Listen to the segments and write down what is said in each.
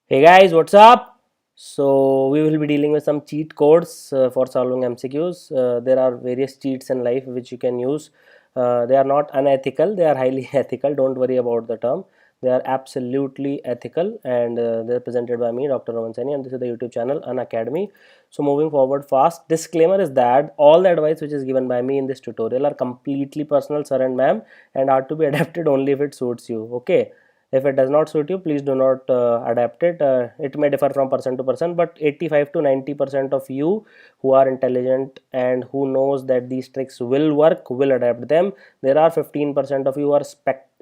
Hey guys, what's up? So we will be dealing with some cheat codes for solving MCQs. There are various cheats in life which you can use. They are not unethical, they are highly ethical. Don't worry about the term. They are absolutely ethical, and they're presented by me, Dr. Roman Saini, and this is the YouTube channel, An Academy. So moving forward fast, disclaimer is that all the advice which is given by me in this tutorial are completely personal, sir and ma'am, and are to be adapted only if it suits you. Okay. If it does not suit you, please do not adapt it. It may differ from person to person, but 85 to 90% of you who are intelligent and who knows that these tricks will work will adapt them. There are 15% of you who are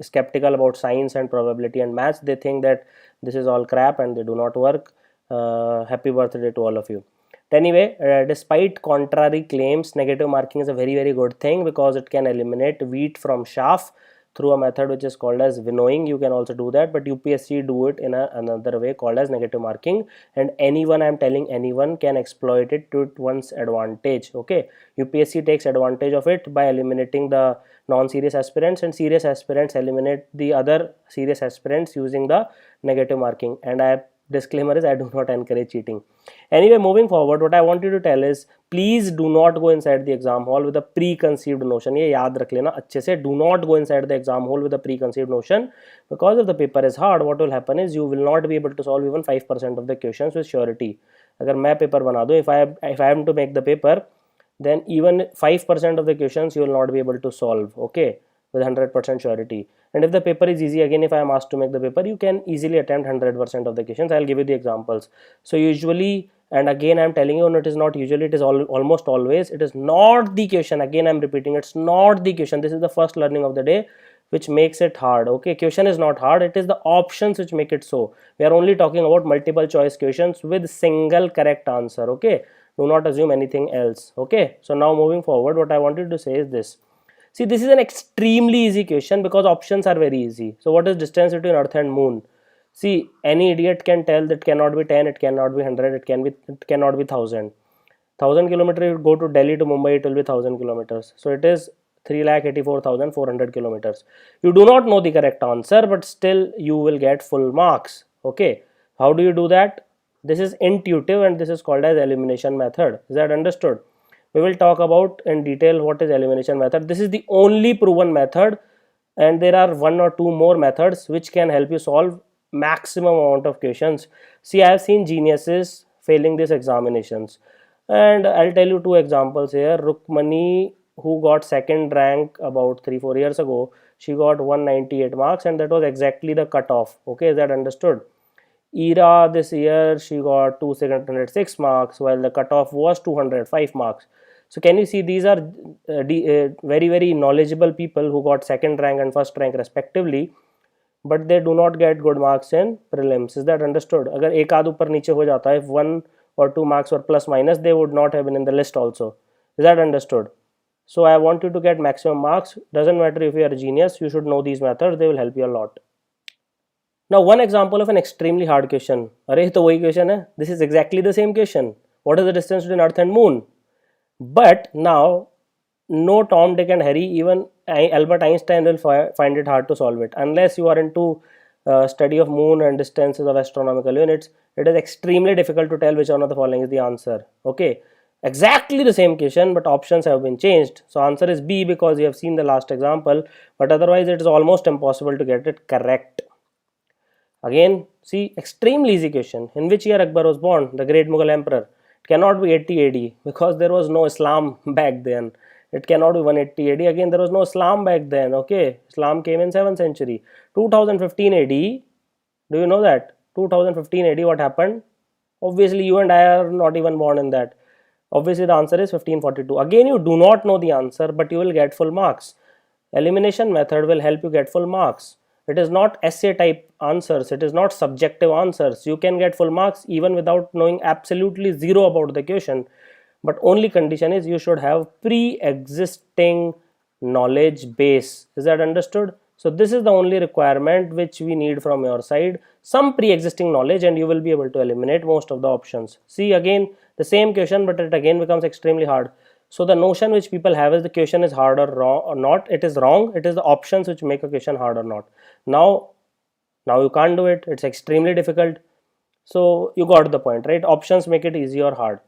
skeptical about science and probability and maths. They think that this is all crap and they do not work. Happy birthday to all of you. Anyway, despite contrary claims, negative marking is a very good thing because it can eliminate wheat from chaff through a method which is called as winnowing. You can also do that, but UPSC do it in another way called as negative marking, and anyone, I'm telling anyone, can exploit it to one's advantage. Okay, UPSC takes advantage of it by eliminating the non-serious aspirants, and serious aspirants eliminate the other serious aspirants using the negative marking. And disclaimer is I do not encourage cheating. Anyway, moving forward, what I want you to tell is please do not go inside the exam hall with a preconceived notion. ये याद रख लेना अच्छे से. Do not go inside the exam hall with a preconceived notion, because if the paper is hard, what will happen is you will not be able to solve even 5% of the questions with surety. अगर मैं paper बना दूँ, if I am to make the paper, then even 5% of the questions you will not be able to solve, okay, with 100% surety. And if the paper is easy, again, if I am asked to make the paper, you can easily attempt 100% of the questions. I'll give you the examples. So usually, and again I'm telling you, no, it is not usually, it is almost always, it is not the question. Again I'm repeating, it's not the question. This is the first learning of the day which makes it hard. Okay, question is not hard, it is the options which make it so. We are only talking about multiple choice questions with single correct answer. Okay, do not assume anything else. Okay, so now moving forward, what I wanted to say is this. See, this is an extremely easy question because options are very easy. So what is distance between earth and moon? See, any idiot can tell that cannot be 10, it cannot be 100, it cannot be 1000. 1000 kilometers, you go to Delhi to Mumbai, it will be 1000 kilometers. So it is 3,84,400 kilometers. You do not know the correct answer, but still you will get full marks. Okay. How do you do that? This is intuitive and this is called as elimination method. Is that understood? We will talk about in detail what is elimination method. This is the only proven method, and there are one or two more methods which can help you solve maximum amount of questions. See, I have seen geniuses failing these examinations, and I'll tell you two examples here. Rukmani, who got second rank about 3-4 years ago, she got 198 marks, and that was exactly the cutoff. Okay, is that understood? Ira, this year she got 206 marks while the cutoff was 205 marks. So can you see, these are very knowledgeable people who got second rank and first rank respectively, but they do not get good marks in prelims. Is that understood? अगर एक आध ऊपर नीचे हो जाता है, if 1 or 2 marks were plus minus, they would not have been in the list also. Is that understood? So I want you to get maximum marks. Doesn't matter if you are a genius, you should know these methods. They will help you a lot. Now one example of an extremely hard question. अरे तो वही question है. This is exactly the same question. What is the distance between Earth and Moon? But now, no Tom, Dick and Harry, even Albert Einstein will find it hard to solve it. Unless you are into study of moon and distances of astronomical units, it is extremely difficult to tell which one of the following is the answer. Okay, exactly the same question, but options have been changed. So answer is B because you have seen the last example, but otherwise it is almost impossible to get it correct. Again, see, extremely easy question. In which year Akbar was born, the great Mughal emperor? It cannot be 80 AD because there was no Islam back then. It cannot be 180 AD. Again, there was no Islam back then. Okay, Islam came in 7th century. 2015 AD, do you know that? 2015 AD, what happened? Obviously, you and I are not even born in that. Obviously, the answer is 1542. Again, you do not know the answer, but you will get full marks. Elimination method will help you get full marks. It is not essay type answers, it is not subjective answers. You can get full marks even without knowing absolutely zero about the question, but only condition is you should have pre-existing knowledge base. Is that understood? So this is the only requirement which we need from your side, some pre-existing knowledge, and you will be able to eliminate most of the options. See, again the same question, but it again becomes extremely hard. So the notion which people have is the question is hard or wrong or not. It is wrong. It is the options which make a question hard or not. Now you can't do it. It's extremely difficult. So you got the point, right? Options make it easy or hard.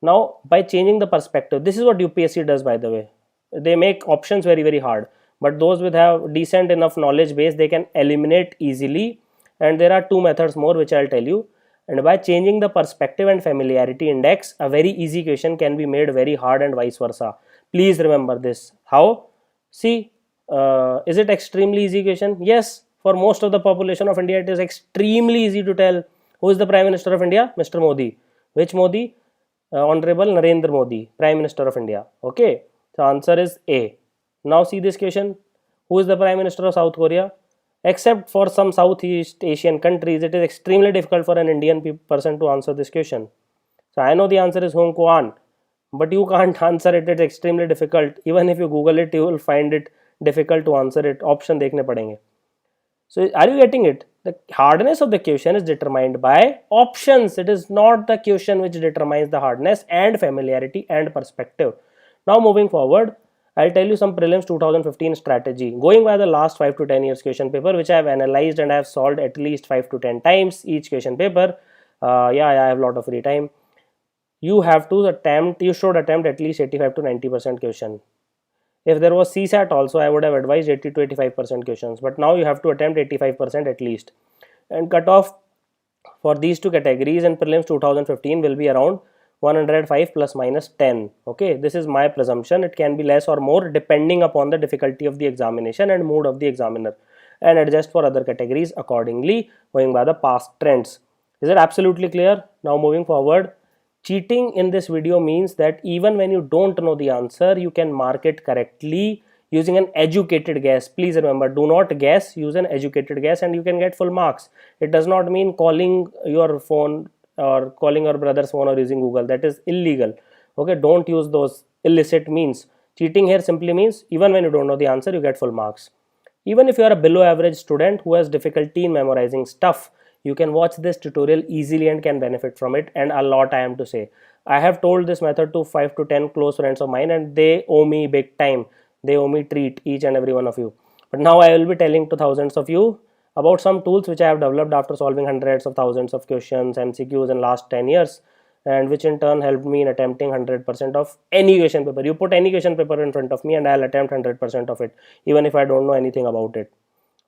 Now by changing the perspective, this is what UPSC does, by the way. They make options very very hard, but those with have decent enough knowledge base, they can eliminate easily. And there are two methods more which I'll tell you. And by changing the perspective and familiarity index, a very easy question can be made very hard and vice versa. Please remember this. How? See, is it extremely easy question? Yes, for most of the population of India it is extremely easy to tell who is the Prime Minister of India. Mr. Modi. Which Modi? Honorable Narendra Modi, Prime Minister of India. Okay, so answer is A. Now see this question. Who is the Prime Minister of South Korea? Except for some Southeast Asian countries, it is extremely difficult for an Indian person to answer this question. So I know the answer is Hong Kong, but you can't answer it. It's extremely difficult. Even if you Google it, you will find it difficult to answer it. Option देखने पड़ेंगे. So are you getting it? The hardness of the question is determined by options. It is not the question which determines the hardness and familiarity and perspective. Now moving forward, I'll tell you some prelims 2015 strategy. Going by the last 5 to 10 years question paper, which I have analyzed and I have solved at least 5 to 10 times each question paper. Yeah, I have a lot of free time. You should attempt at least 85 to 90% question. If there was CSAT also, I would have advised 80 to 85% questions, but now you have to attempt 85% at least. And cutoff for these two categories in prelims 2015 will be around 105 plus minus 10. Okay, this is my presumption. It can be less or more depending upon the difficulty of the examination and mood of the examiner, and adjust for other categories accordingly going by the past trends. Is it absolutely clear? Now moving forward, cheating in this video means that even when you don't know the answer, you can mark it correctly using an educated guess. Please remember, do not guess, use an educated guess and you can get full marks. It does not mean calling your phone or calling your brother's phone or using Google. That is illegal. Okay, don't use those illicit means. Cheating here simply means even when you don't know the answer, you get full marks. Even if you are a below average student who has difficulty in memorizing stuff, you can watch this tutorial easily and can benefit from it, and a lot I am to say. I have told this method to 5 to 10 close friends of mine and they owe me big time. They owe me treat, each and every one of you. But now I will be telling to thousands of you about some tools which I have developed after solving hundreds of thousands of questions, MCQs in last 10 years, and which in turn helped me in attempting 100% of any question paper. You put any question paper in front of me and I'll attempt 100% of it, even if I don't know anything about it.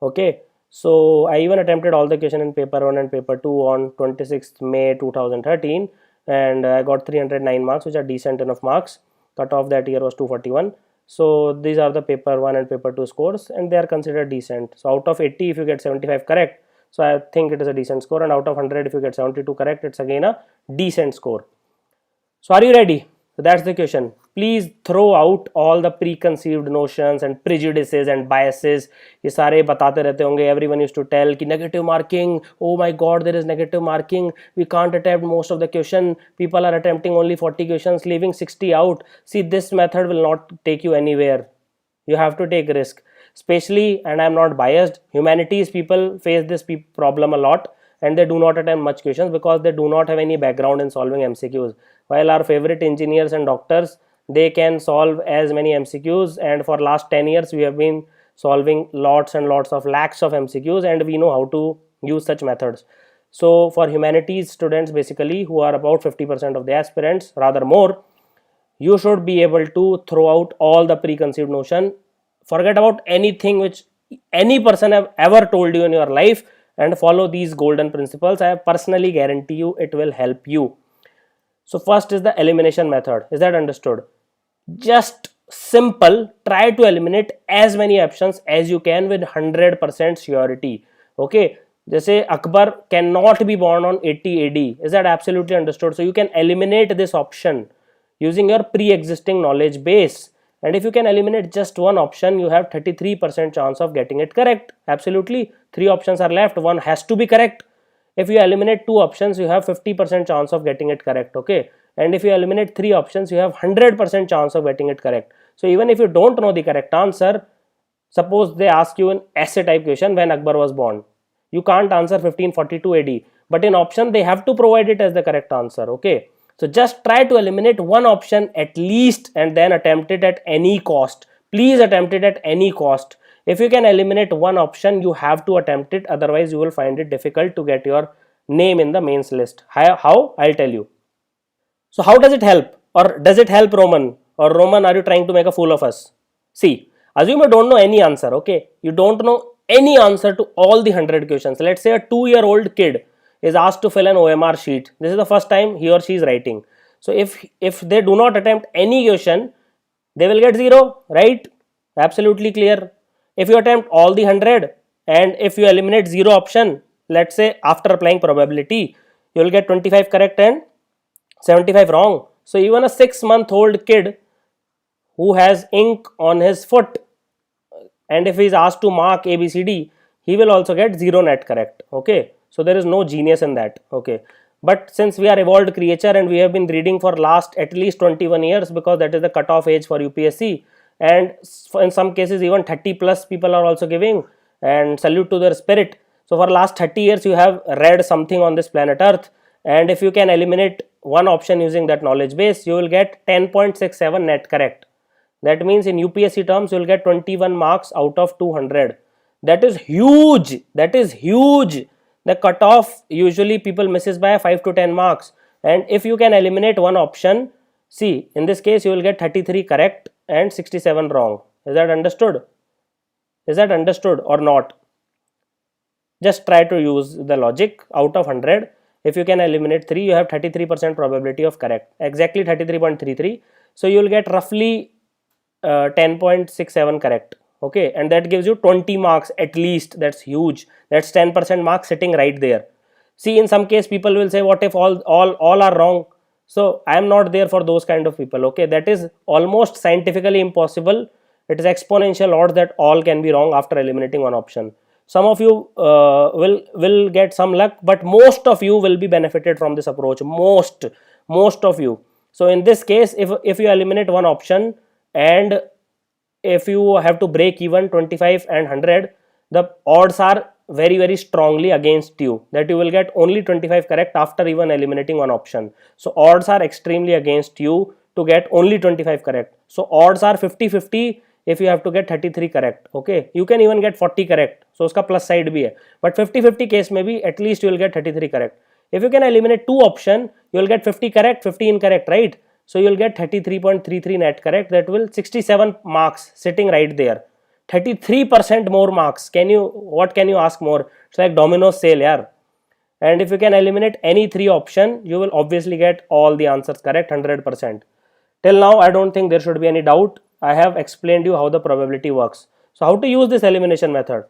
Okay. So I even attempted all the question in paper 1 and paper 2 on 26th May 2013, and I got 309 marks, which are decent enough marks. Cut off that year was 241. So these are the paper 1 and paper 2 scores, and they are considered decent. So out of 80, if you get 75 correct, so I think it is a decent score, and out of 100, if you get 72 correct, it's again a decent score. So are you ready? So that's the question. Please throw out all the preconceived notions and prejudices and biases. ये सारे बताते रहते होंगे. Everyone used to tell कि negative marking. Oh my God, there is negative marking. We can't attempt most of the question. People are attempting only 40 questions, leaving 60 out. See, this method will not take you anywhere. You have to take risk. Especially, and I'm not biased, humanities people face this problem a lot, and they do not attempt much questions because they do not have any background in solving MCQs. While our favorite engineers and doctors, they can solve as many MCQs, and for last 10 years we have been solving lots and lots of lakhs of MCQs, and we know how to use such methods. So for humanities students, basically, who are about 50% of the aspirants, rather more, you should be able to throw out all the preconceived notion. Forget about anything which any person have ever told you in your life and follow these golden principles. I personally guarantee you it will help you. So first is the elimination method. Is that understood? Just simple, try to eliminate as many options as you can with 100% surety. Okay, जैसे Akbar cannot be born on 80 AD. Is that absolutely understood? So you can eliminate this option using your pre-existing knowledge base. And if you can eliminate just one option, you have 33% chance of getting it correct. Absolutely. 3 options are left. One has to be correct. If you eliminate 2 options, you have 50% chance of getting it correct. Okay. And if you eliminate 3 options, you have 100% chance of getting it correct. So even if you don't know the correct answer, suppose they ask you an essay type question when Akbar was born. You can't answer 1542 AD. But in option, they have to provide it as the correct answer. Okay. So just try to eliminate one option at least and then attempt it at any cost. Please attempt it at any cost. If you can eliminate one option, you have to attempt it. Otherwise, you will find it difficult to get your name in the mains list. How? I'll tell you. So how does it help? Or does it help, Roman? Or Roman, are you trying to make a fool of us? See, assume you don't know any answer, okay? You don't know any answer to all the 100 questions. Let's say a 2-year-old kid is asked to fill an OMR sheet. This is the first time he or she is writing. So if they do not attempt any question, they will get 0, right? Absolutely clear. If you attempt all the 100 and if you eliminate 0 option, let's say after applying probability, you will get 25 correct and 75 wrong. So even a 6-month-old kid who has ink on his foot, and if he is asked to mark ABCD, he will also get 0 net correct. Okay, so there is no genius in that. Okay, but since we are evolved creature and we have been reading for last at least 21 years, because that is the cutoff age for UPSC, and in some cases even 30 plus people are also giving, and salute to their spirit. So for last 30 years you have read something on this planet Earth, and if you can eliminate one option using that knowledge base, you will get 10.67 net correct. That means in UPSC terms you will get 21 marks out of 200. That is huge. That is huge. The cutoff usually people misses by 5 to 10 marks, and if you can eliminate one option, see, in this case you will get 33 correct and 67 wrong. Is that understood? Is that understood or not? Just try to use the logic. Out of 100, if you can eliminate 3, you have 33% probability of correct, exactly 33.33. So you will get roughly 10.67 correct. Okay, and that gives you 20 marks at least. That's huge. That's 10% mark sitting right there. See, in some case people will say, what if all are wrong? So I am not there for those kind of people. Okay, that is almost scientifically impossible. It is exponential odds that all can be wrong after eliminating one option. Some of you will get some luck, but most of you will be benefited from this approach. Most of you. So in this case, if you eliminate one option, and if you have to break even 25 and 100, the odds are very strongly against you that you will get only 25 correct after even eliminating one option. So odds are extremely against you to get only 25 correct. So odds are 50-50 if you have to get 33 correct. Okay, you can even get 40 correct, so uska plus side bhi hai, but 50-50 case mein bhi at least you will get 33 correct. If you can eliminate two option, you will get 50 correct, 50 incorrect, right? So you will get 33.33 net correct. That will 67 marks sitting right there. 33% more marks. What can you ask more? It's like Domino's sale, yeah. And if you can eliminate any 3 option, you will obviously get all the answers correct, 100%. Till now, I don't think there should be any doubt. I have explained you how the probability works. So how to use this elimination method?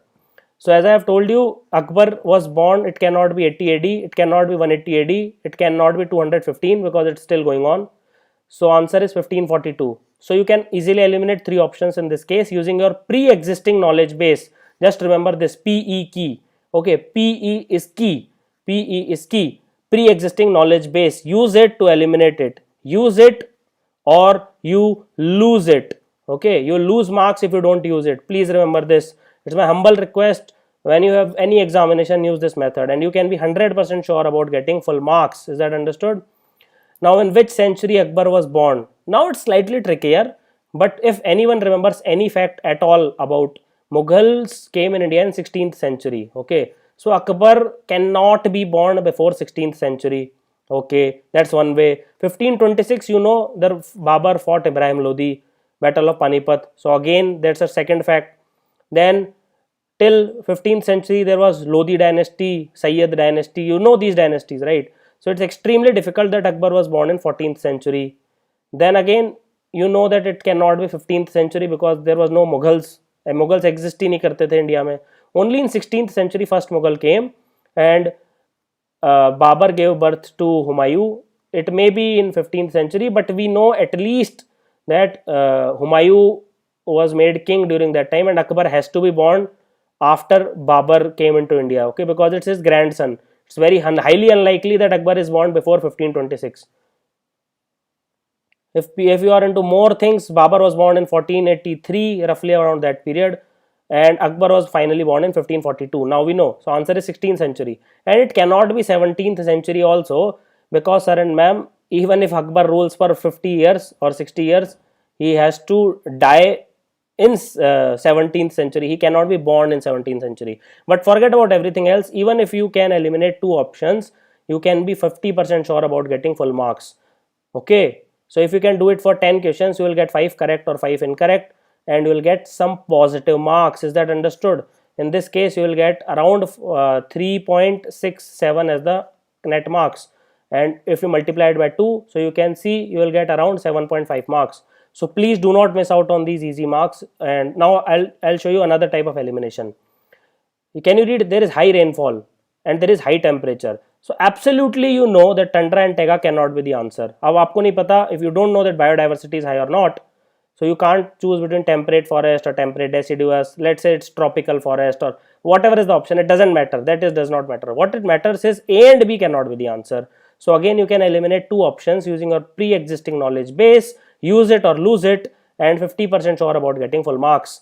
So as I have told you, Akbar was born. It cannot be 80 AD. It cannot be 180 AD. It cannot be 215 because it's still going on. So answer is 1542. So you can easily eliminate 3 options in this case using your pre-existing knowledge base. Just remember this PE key. Okay, PE is key. PE is key. Pre-existing knowledge base. Use it to eliminate it. Use it or you lose it. Okay, you lose marks if you don't use it. Please remember this. It's my humble request. When you have any examination, use this method and you can be 100% sure about getting full marks. Is that understood? Now, in which century Akbar was born? Now it's slightly trickier, but if anyone remembers any fact at all about Mughals came in India in 16th century. Okay, so Akbar cannot be born before 16th century. Okay, that's one way. 1526, you know, the Babar fought Ibrahim Lodi, Battle of Panipat. So again, that's a second fact. Then till 15th century, there was Lodi dynasty, Sayyid dynasty. You know these dynasties, right? So it's extremely difficult that Akbar was born in 14th century. Then again, you know that it cannot be 15th century because there was no Mughals. Mughals exist ही नहीं करते थे India में. Only in 16th century first Mughal came and Babar gave birth to Humayun. It may be in 15th century, but we know at least that Humayun was made king during that time, and Akbar has to be born after Babar came into India. Okay, because it's his grandson. It's very highly unlikely that Akbar is born before 1526. If you are into more things, Babar was born in 1483, roughly around that period, and Akbar was finally born in 1542. Now we know. So answer is 16th century, and it cannot be 17th century also, because sir and ma'am, even if Akbar rules for 50 years or 60 years, he has to die in 17th century. He cannot be born in 17th century. But forget about everything else. Even if you can eliminate two options, you can be 50% sure about getting full marks. Okay, so if you can do it for 10 questions, you will get 5 correct or 5 incorrect, and you will get some positive marks. Is that understood? In this case, you will get around 3.67 as the net marks, and if you multiply it by 2, so you can see you will get around 7.5 marks. So please do not miss out on these easy marks. And now I'll show you another type of elimination. Can you read? There is high rainfall and there is high temperature. So absolutely you know that tundra and taiga cannot be the answer. अब आपको नहीं पता, if you don't know that biodiversity is high or not, so you can't choose between temperate forest or temperate deciduous. Let's say it's tropical forest or whatever is the option. It doesn't matter. That is does not matter. What it matters is A and B cannot be the answer. So again you can eliminate two options using your pre-existing knowledge base. Use it or lose it, and 50% sure about getting full marks.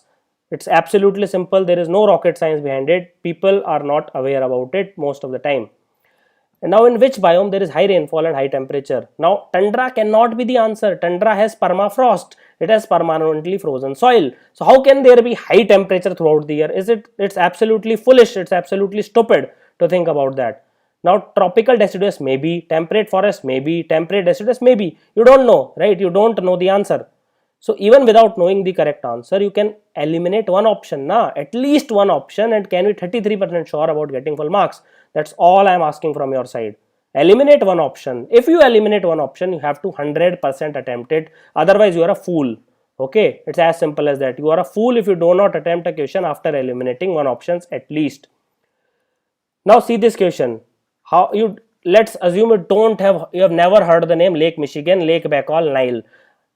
It's absolutely simple. There is no rocket science behind it. People are not aware about it most of the time. And now in which biome there is high rainfall and high temperature? Now tundra cannot be the answer. Tundra has permafrost. It has permanently frozen soil. So how can there be high temperature throughout the year? It's absolutely foolish. It's absolutely stupid to think about that. Now tropical deciduous maybe, temperate forest maybe, temperate deciduous maybe. You don't know, right? You don't know the answer. So even without knowing the correct answer, you can eliminate one option, at least one option, and can be 33% sure about getting full marks. That's all I am asking from your side. Eliminate one option. If you eliminate one option, you have to 100% attempt it. Otherwise, you are a fool. Okay, it's as simple as that. You are a fool if you do not attempt a question after eliminating one option at least. Now see this question. Let's assume you have never heard the name Lake Michigan, Lake Baikal, Nile.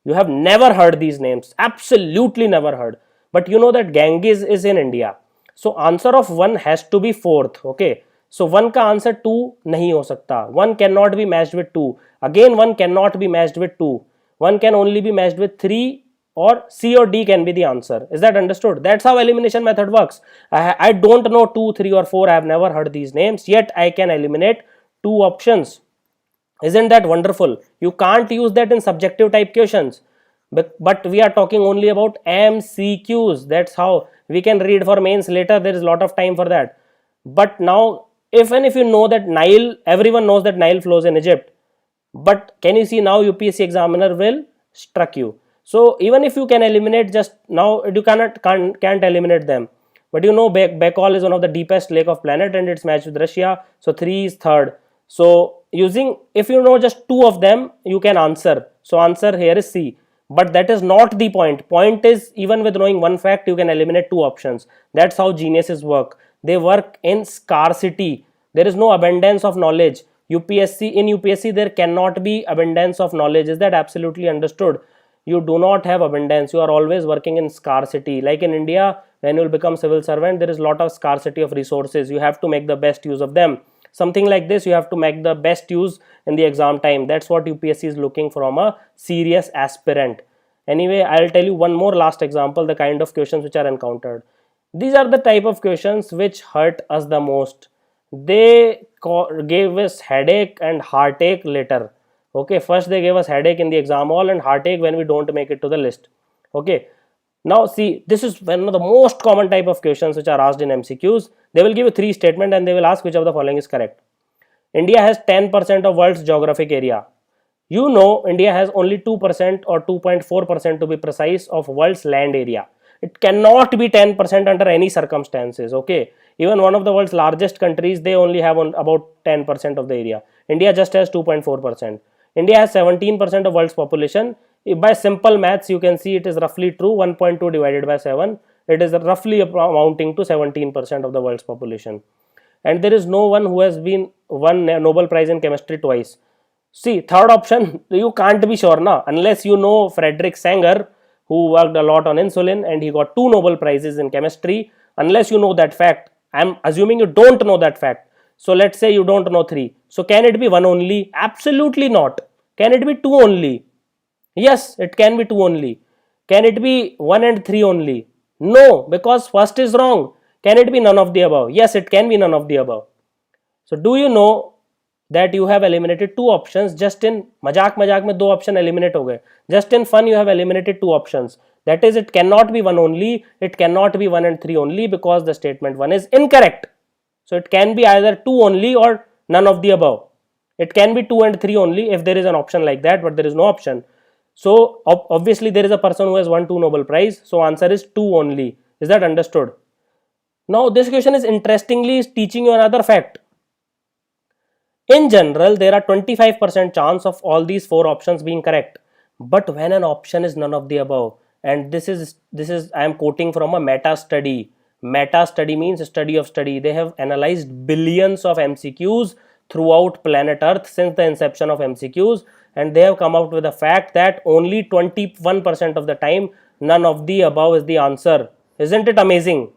You have never heard these names, absolutely never heard. But you know that Ganges is in India. So answer of 1 has to be 4th. Okay. So 1 का answer 2 नहीं हो सकता. 1 cannot be matched with 2. Again 1 cannot be matched with 2. 1 can only be matched with 3, or C or D can be the answer. Is that understood? That's how elimination method works. I don't know 2, 3 or 4. I have never heard these names. Yet I can eliminate 2 options. Isn't that wonderful? You can't use that in subjective type questions. But we are talking only about MCQs. That's how we can read for mains later. There is a lot of time for that. But now, if you know that Nile, everyone knows that Nile flows in Egypt. But can you see now UPSC examiner will struck you. So even if you can eliminate just now, you can't eliminate them. But you know Baikal is one of the deepest lake of planet and it's matched with Russia. So 3 is 3rd. So if you know just 2 of them, you can answer. So answer here is C. But that is not the point. Point is, even with knowing one fact, you can eliminate 2 options. That's how geniuses work. They work in scarcity. There is no abundance of knowledge. In UPSC, there cannot be abundance of knowledge. Is that absolutely understood? You do not have abundance. You are always working in scarcity. Like in India, when you will become civil servant, there is a lot of scarcity of resources. You have to make the best use of them. Something like this, you have to make the best use in the exam time. That's what UPSC is looking from a serious aspirant. Anyway, I'll tell you one more last example, the kind of questions which are encountered. These are the type of questions which hurt us the most. They gave us headache and heartache later. Okay, first they gave us headache in the exam hall and heartache when we don't make it to the list. Okay. Now see, this is one of the most common type of questions which are asked in MCQs. They will give you 3 statements and they will ask which of the following is correct. India has 10% of world's geographic area. You know India has only 2% or 2.4% to be precise of world's land area. It cannot be 10% under any circumstances. Okay. Even one of the world's largest countries, they only have about 10% of the area. India just has 2.4%. India has 17% of world's population. By simple maths, you can see it is roughly true. 1.2 divided by 7. It is roughly amounting to 17% of the world's population. And there is no one who has been won Nobel Prize in chemistry twice. See, third option, you can't be sure now, unless you know Frederick Sanger, who worked a lot on insulin and he got 2 Nobel Prizes in chemistry. Unless you know that fact, I'm assuming you don't know that fact. So let's say you don't know 3. So can it be 1 only? Absolutely not. Can it be 2 only? Yes, it can be 2 only. Can it be 1 and 3 only? No, because first is wrong. Can it be none of the above? Yes, it can be none of the above. So do you know that you have eliminated 2 options. Just in मजाक में 2 option eliminate हो गए. Just in fun you have eliminated 2 options. That is, it cannot be 1 only, it cannot be 1 and 3 only, because the statement 1 is incorrect. So it can be either 2 only or none of the above. It can be 2 and 3 only if there is an option like that, but there is no option. So obviously there is a person who has won 2 Nobel Prize. So answer is 2 only. Is that understood? Now this question is interestingly teaching you another fact. In general, there are 25% chance of all these 4 options being correct. But when an option is none of the above, and this is I am quoting from a meta study. Meta study means study of study. They have analyzed billions of MCQs throughout planet Earth since the inception of MCQs, and they have come out with the fact that only 21% of the time none of the above is the answer. Isn't it amazing?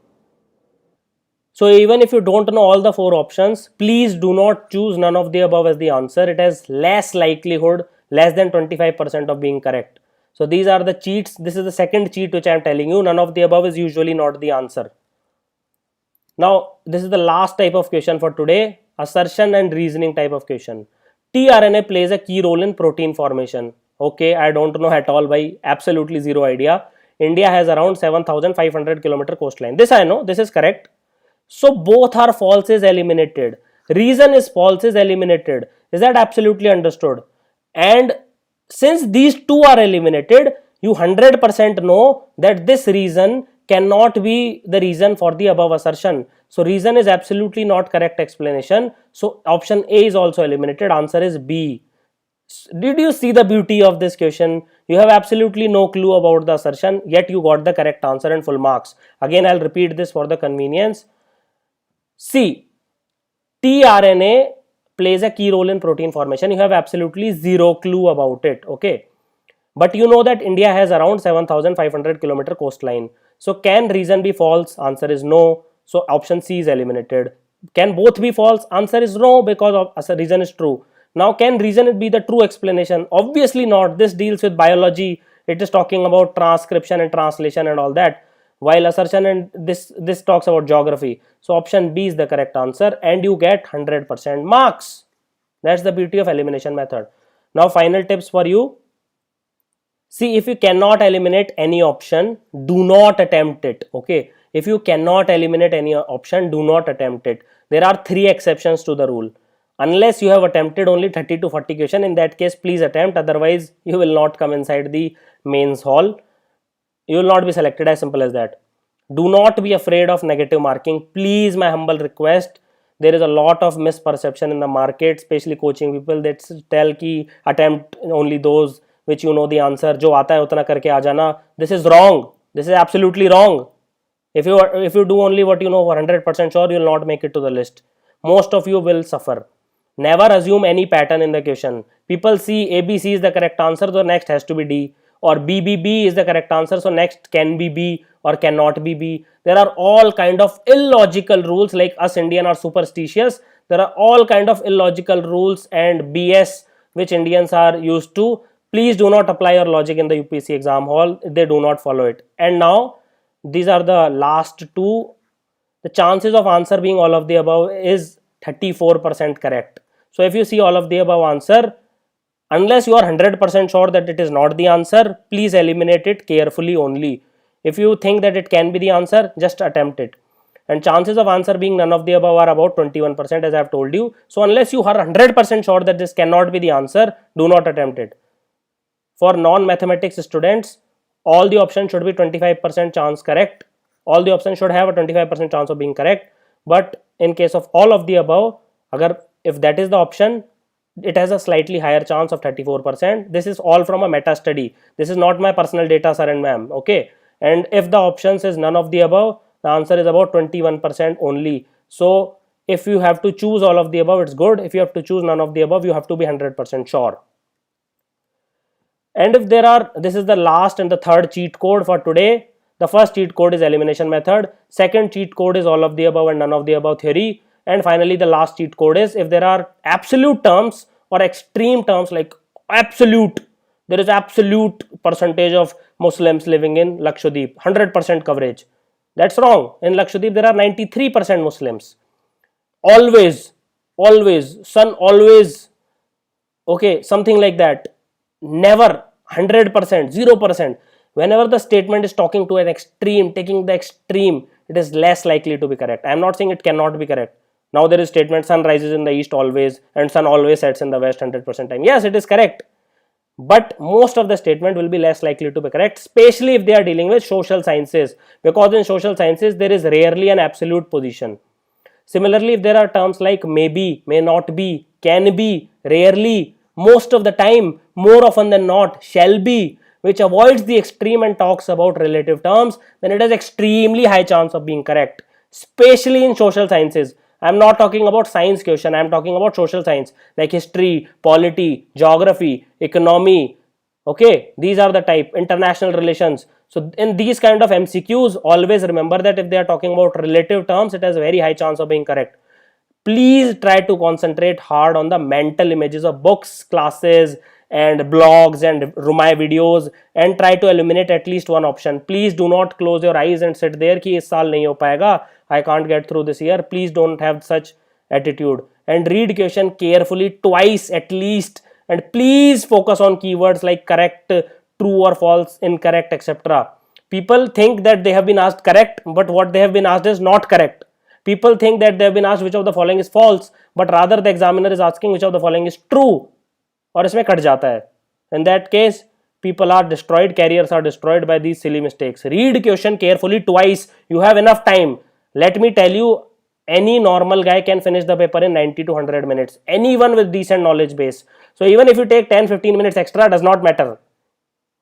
So even if you don't know all the 4 options, please do not choose none of the above as the answer. It has less likelihood, less than 25% of being correct. So these are the cheats. This is the second cheat which I am telling you. None of the above is usually not the answer. Now this is the last type of question for today, assertion and reasoning type of question. tRNA plays a key role in protein formation. Okay, I don't know at all, by absolutely zero idea. India has around 7,500 kilometer coastline. This I know, this is correct. So both are false is eliminated. Reason is false is eliminated. Is that absolutely understood? And since these two are eliminated, you 100% know that this reason cannot be the reason for the above assertion. So reason is absolutely not correct explanation. So option A is also eliminated. Answer is B. Did you see the beauty of this question? You have absolutely no clue about the assertion, yet you got the correct answer and full marks. Again, I'll repeat this for the convenience. See, tRNA plays a key role in protein formation. You have absolutely zero clue about it, okay? But you know that India has around 7,500 kilometer coastline. So can reason be false? Answer is no. So option C is eliminated. Can both be false? Answer is no, because reason is true. Now can reason be the true explanation? Obviously not. This deals with biology. It is talking about transcription and translation and all that, while assertion and this talks about geography. So option B is the correct answer, and you get 100% marks. That's the beauty of elimination method. Now final tips for you. See, if you cannot eliminate any option, do not attempt it. Okay, if you cannot eliminate any option, do not attempt it. There are 3 exceptions to the rule. Unless you have attempted only 30 to 40 question, in that case please attempt, otherwise you will not come inside the mains hall. You will not be selected, as simple as that. Do not be afraid of negative marking. Please, my humble request. There is a lot of misperception in the market, especially coaching people that tell ki attempt only those which you know the answer. Jo aata hai utna karke aa jana. This is wrong. This is absolutely wrong. If you do only what you know for 100% sure, you will not make it to the list. Most of you will suffer. Never assume any pattern in the question. People see ABC is the correct answer, so next has to be D. Or BBB is the correct answer, so next can be B or cannot be B. There are all kind of illogical rules, like us Indian are superstitious. There are all kind of illogical rules and BS which Indians are used to. Please do not apply your logic in the UPSC exam hall. They do not follow it. And now these are the last 2. The chances of answer being all of the above is 34% correct. So if you see all of the above answer, unless you are 100% sure that it is not the answer, please eliminate it carefully only. If you think that it can be the answer, just attempt it. And chances of answer being none of the above are about 21%, as I have told you. So unless you are 100% sure that this cannot be the answer, do not attempt it. For non-mathematics students, all the options should be 25% chance correct. All the options should have a 25% chance of being correct. But in case of all of the above, if that is the option, it has a slightly higher chance of 34%. This is all from a meta study. This is not my personal data, sir and ma'am. Okay. And if the options is none of the above, the answer is about 21% only. So if you have to choose all of the above, it's good. If you have to choose none of the above, you have to be 100% sure. And if there are, this is the last and the third cheat code for today. The first cheat code is elimination method. Second cheat code is all of the above and none of the above theory. And finally, the last cheat code is if there are absolute terms or extreme terms, like absolute, there is absolute percentage of Muslims living in Lakshadweep, 100% coverage. That's wrong. In Lakshadweep, there are 93% Muslims. Always. always, sun always, okay, something like that. Never 100%, 0%. Whenever the statement is talking to an extreme, taking the extreme, it is less likely to be correct. I am not saying it cannot be correct. Now there is statement sun rises in the east always and sun always sets in the west 100% time. Yes, it is correct, but most of the statement will be less likely to be correct, especially if they are dealing with social sciences, because in social sciences there is rarely an absolute position. Similarly, if there are terms like maybe, may not be, can be, rarely, most of the time, more often than not, shall be, which avoids the extreme and talks about relative terms, then it has extremely high chance of being correct, especially in social sciences. I am not talking about science question, I am talking about social science like history, polity, geography, economy. Okay, these are the type, international relations. So in these kind of MCQs, always remember that if they are talking about relative terms, it has a very high chance of being correct. Please try to concentrate hard on the mental images of books, classes and blogs and Rumai videos, and try to eliminate at least one option. Please do not close your eyes and sit there ki is saal nahi ho payega, I can't get through this year. Please don't have such attitude, and read question carefully twice at least, and please focus on keywords like correct, true or false, incorrect, etc. People think that they have been asked correct, but what they have been asked is not correct. People think that they have been asked which of the following is false, but rather the examiner is asking which of the following is true, और इसमें cut जाता है. In that case, people are destroyed, careers are destroyed by these silly mistakes. Read question carefully twice. You have enough time. Let me tell you, any normal guy can finish the paper in 90 to 100 minutes. Anyone with decent knowledge base. So even if you take 10-15 minutes extra, does not matter.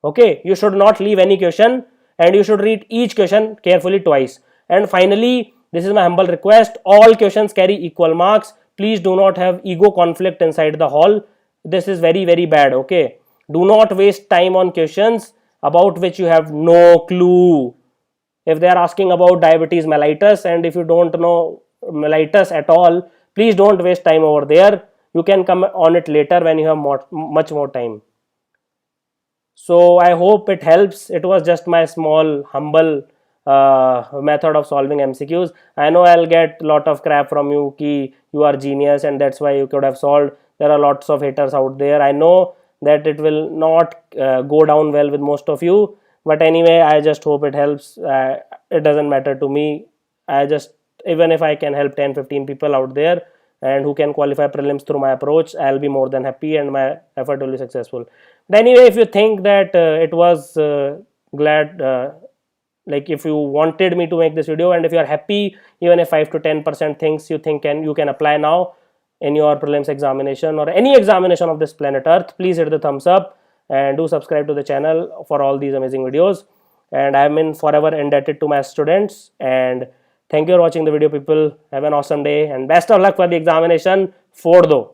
Okay, you should not leave any question, and you should read each question carefully twice. And finally, this is my humble request, all questions carry equal marks. Please do not have ego conflict inside the hall. This is very, very bad. Okay, do not waste time on questions about which you have no clue. If they are asking about diabetes mellitus, and if you don't know mellitus at all, please don't waste time over there. You can come on it later when you have much more time. So I hope it helps. It was just my small humble method of solving MCQs. I know I'll get a lot of crap from you ki you are genius and that's why you could have solved. There are lots of haters out there. I know that it will not go down well with most of you, but anyway, I just hope it helps. It doesn't matter to me. I just, even if I can help 10-15 people out there and who can qualify prelims through my approach, I'll be more than happy and my effort will be successful. But anyway, if you think that it was like if you wanted me to make this video, and if you are happy, even if 5 to 10% things you think you can apply now in your prelims examination or any examination of this planet Earth, please hit the thumbs up and do subscribe to the channel for all these amazing videos. And I am forever indebted to my students, and thank you for watching the video, people. Have an awesome day and best of luck for the examination. Foड़ दो.